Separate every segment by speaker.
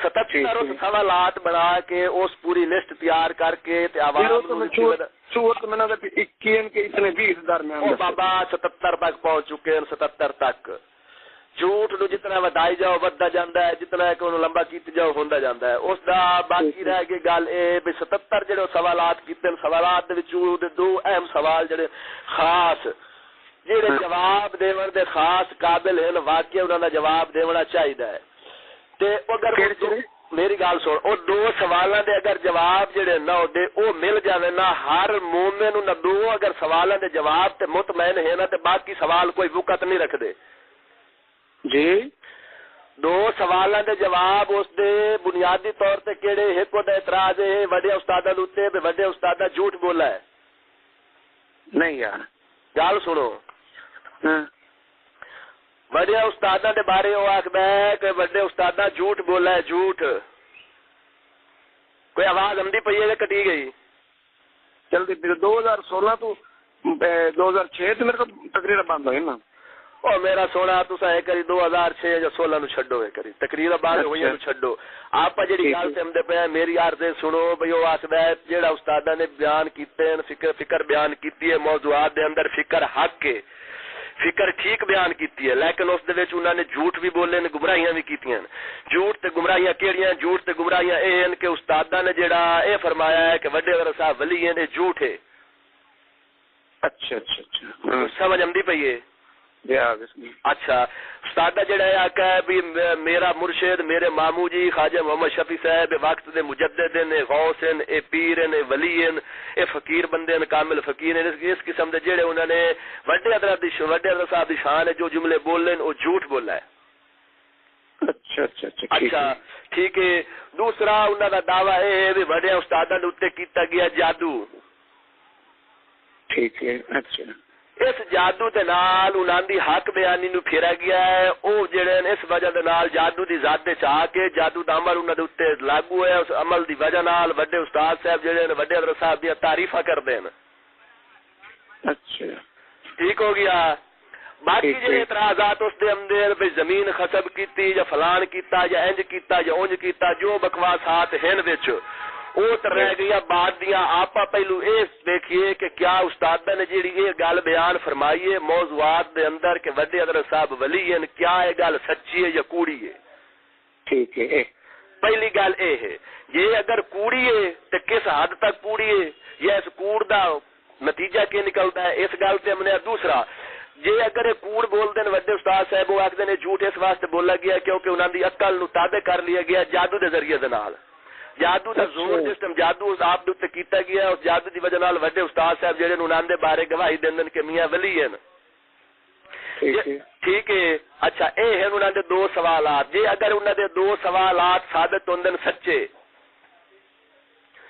Speaker 1: 77 اس سوالات بنا کے اس پوری لسٹ تیار کر کے
Speaker 2: صورت میں نہ 21 کے اتنے 20 درمیان
Speaker 1: بابا 77 تک پہنچ چکے ہیں 77 تک جھوٹ نو جتنا ودائی جاؤ ودتا جاندا ہے جتنا کہ انہوں لمبا کیتے جاؤ ہوندا جاندا ہے اس دا باقی رہ گئی گل اے بھی 77 جڑے سوالات کیتے ہیں سوالات دے وچوں دو اہم سوال جڑے خاص جڑے جواب دیون دے خاص قابل ہیں واقعی انہاں دا جواب دیونا چاہیدا ہے تے اگر میری گل سن او دو سوالاں دے اگر جواب جڑے نہ ہوندے او مل جاوے نہ ہر مومن نو دو اگر سوالاں دے جواب تے مطمئن ہے نا تے باقی سوال کوئی وقت نہیں رکھ دے
Speaker 2: جی
Speaker 1: دو سوالاں دے جواب اس دے بنیادی طور تے کیڑے ایک دا اعتراض ہے وڈے استاداں دے تے وڈے استادا جھوٹ بولا ہے
Speaker 2: نہیں یار
Speaker 1: گل سنو وڈے استاداں دے بارے وہ آکھدا ہے کہ وڈے استادا جھوٹ بولا ہے جھوٹ کوئی آواز آندی پئی ہے کٹی گئی
Speaker 2: جلدی 2016 تو 2006 تے میرے کو تقریر بند ہوئی نا
Speaker 1: او میرا سونا تسا اے کری 2006 یا 16 نو چھڈو اے کری تقریر بعد ہوئی نو چھڈو آپ جڑی گل تے ہمدے پے میری عرض سنو بھئی او آکھدا ہے جیڑا استاداں نے بیان کیتے ہیں فکر بیان کیتی ہے موضوعات دے اندر فکر حق ہے فکر ٹھیک بیان کیتی ہے لیکن اس دے وچ انہاں نے جھوٹ بھی بولے نے گمراہیاں بھی کیتیاں جھوٹ تے گمراہیاں کیڑیاں جھوٹ تے گمراہیاں اے ہیں کہ استاداں نے جڑا اے فرمایا ہے کہ وڈے صاحب ولی ہیں یہ جھوٹ ہے
Speaker 2: اچھا اچھا اچھا
Speaker 1: سمجھ آندی پئی ہے اچھا استاد جڑا ہے آقا ہے بھی میرا مرشد میرے مامو جی خواجہ محمد شفیع صاحب وقت دے مجدد نے غوث ہیں اے پیر نے ولی ہیں اے فقیر بندے ہیں کامل فقیر ہیں اس قسم دے جڑے انہوں نے وڈے حضرت صاحب دی شان ہے جو جملے بولن وہ جھوٹ بولا ہے
Speaker 2: اچھا اچھا
Speaker 1: اچھا ٹھیک ہے دوسرا انہوں کا دعویٰ ہے بھی وڈے استاداں دے اوتے کیتا گیا جادو
Speaker 2: ٹھیک ہے اچھا
Speaker 1: اس جادو دے نال انہاں دی حق بیانی نو پھیرا گیا ہے او جڑے اس وجہ دے نال جادو دی ذات دے چاہ کے جادو دا عمل انہاں دے اوتے لاگو ہے اس عمل دی وجہ نال وڈے استاد صاحب جڑے نے وڈے حضرت صاحب دی تعریفاں کردے ہیں
Speaker 2: اچھا
Speaker 1: ٹھیک ہو گیا باقی جڑے اعتراضات اس دے اندر بھی زمین خصب کیتی یا فلان کیتا یا انج کیتا یا اونج کیتا جو بکواسات ہیں وچ وہ تو رہ گئی بعد دیا آپ پہلو یہ دیکھیے کہ کیا استاد نے جیڑی یہ گل بیان فرمائی ہے موضوعات دے اندر کہ وڈے حضرت صاحب ولی ہیں کیا یہ گل سچی ہے یا کوڑی ہے
Speaker 2: ٹھیک ہے
Speaker 1: پہلی گل یہ ہے یہ اگر کوڑی ہے تو کس حد تک کوڑی ہے یا اس کوڑ دا نتیجہ کیا نکلتا ہے اس گل سے ہم نے دوسرا جی اگر یہ کوڑ بولتے ہیں وڈے استاد صاحب وہ آخر نے جھوٹ اس واسطے بولا گیا کیونکہ انہوں کی عقل نو تابع کر لیا گیا جادو دے ذریعے دے نال جادو دا زور جس ٹائم جادو آپ دے کیتا گیا اس جادو دی وجہ نال وڈے استاد صاحب جڑے انہاں دے بارے گواہی دیندن کہ میاں ولی ہیں ٹھیک ہے اچھا اے ہیں انہاں دے دو سوالات جی اگر انہاں دے دو سوالات ثابت ہوندن سچے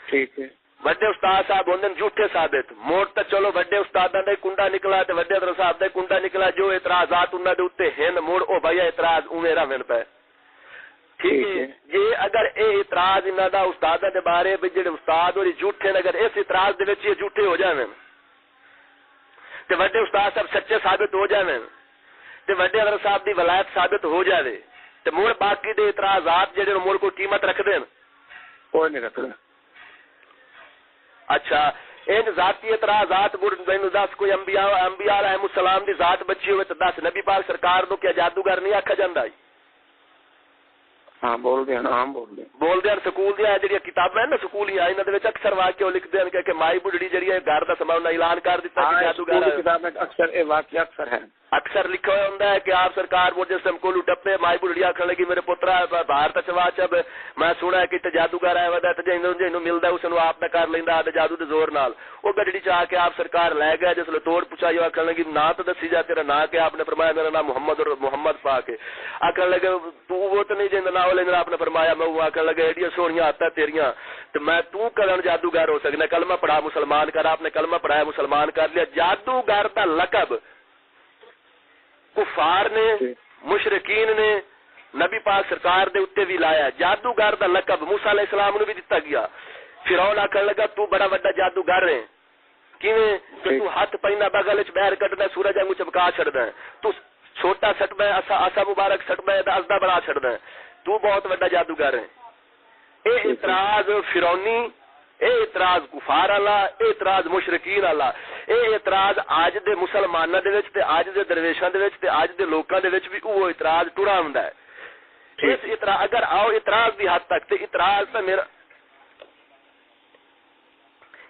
Speaker 2: ٹھیک ہے
Speaker 1: وڈے استاد صاحب ہوندن جھوٹے ثابت موڑ تے چلو وڈے استاداں دا کنڈا نکلا تے وڈے حضرت صاحب دا کنڈا نکلا جو اعتراضات انہاں دے اوتے ہیں موڑ او بھائی اعتراض اوویں رہن پے ٹھیک ہے جی اگر اے اعتراض انہاں دا استاداں دے بارے وچ جڑے استاد اور جھوٹے نے اگر اس اعتراض دے وچ یہ جھوٹے ہو جاویں تے وڈے استاد صاحب سچے ثابت ہو جاویں تے وڈے حضرت صاحب دی ولایت ثابت ہو جاوے تے موڑ باقی دے اعتراضات جڑے موڑ کوئی قیمت رکھ دین
Speaker 2: کوئی نہیں رکھدا
Speaker 1: اچھا ان ذاتی اعتراضات مینوں دس کوئی انبیاء علیہ السلام دی ذات بچی ہوئے تے دس نبی پاک سرکار نو کیا جادوگر نہیں آکھا جاندا
Speaker 2: ہاں بول دے ہاں بول دے
Speaker 1: سکول دیا جڑی کتاباں ہیں نا سکولیاں انہاں دے وچ اکثر واقعہ لکھدے ہیں کہ مائی بڈڑی جڑی ہے گھر دا سامان اعلان کر دیتا کہ جادوگر
Speaker 2: کتاب میں اکثر اے واقعہ اکثر ہے
Speaker 1: اکثر لکھا ہوا ہوندا ہے کہ آپ سرکار وہ جس ہم کولو ٹپے مائی بڈڑی آکھن لگی میرے پترا باہر تے چوا چب میں سنا ہے کہ جادوگر آیا ودا تے جینوں ملدا اس نو آپ نہ کر لیندا تے جادو دے زور نال او گڈڑی چا کے آپ سرکار لے گئے جس لے توڑ پوچھا جو آکھن لگی نا تو دسی جا تیرا نا کہ آپ نے فرمایا میرا نام محمد پاک ہے آکھن لگے تو وہ تو نہیں جیندا نا لینا آپ نے فرمایا میں وہ آکھن لگے ایڈیاں سونیاں آتا تیریاں تے میں تو کلن جادوگر ہو سکنا کلمہ پڑھا مسلمان کر آپ نے کلمہ پڑھایا مسلمان کر لیا جادوگر دا لقب کفار نے مشرکین نے نبی پاک سرکار دے اوتے بھی لایا جادوگر دا لقب موسیٰ علیہ السلام نو بھی دتا گیا فرعون آکھن لگا تو بڑا وڈا جادوگر ہے کیویں کہ تو ہاتھ پہنا بغل وچ باہر کڈدا سورج وانگو چمکا چھڑدا ہے تو چھوٹا سٹدا ہے اسا مبارک سٹدا ہے تے اسدا بڑا چھڑدا ہے تو بہت وڈا جادوگر ہے اے اعتراض فرعونی، اے اعتراض کفار والا، اے اعتراض مشرکین والا، اے اعتراض اج دے مسلماناں دے وچ تے اج دے درویشاں دے وچ تے اج دے لوکاں دے وچ بھی وہ اعتراض ٹرا ہوندا ہے. اس اعتراض اگر آؤ اعتراض دی حد تک تے اعتراض تے میرا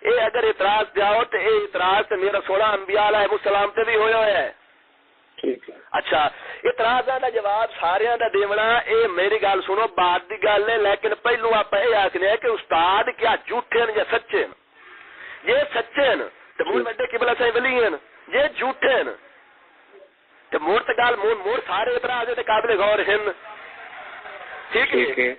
Speaker 1: اے اگر اعتراض جاؤ تے اے اعتراض تے میرا 16 انبیاء علیہ السلام تے بھی ہویا ہے. اچھا اعتراضاں دا جواب ساریاں دا دیونا اے میری گل سنو بعد دی گل ہے، لیکن پہلو آپ یہ آخنے ہیں کہ استاد کیا جھوٹے ہیں یا سچے ہیں. یہ سچے ہیں تو مڑ وڈے قبلہ صاحب ولی ہیں، یہ جھوٹے ہیں تو مڑ تے گل مڑ سارے اعتراض دے قابل غور ہیں. ٹھیک ہے.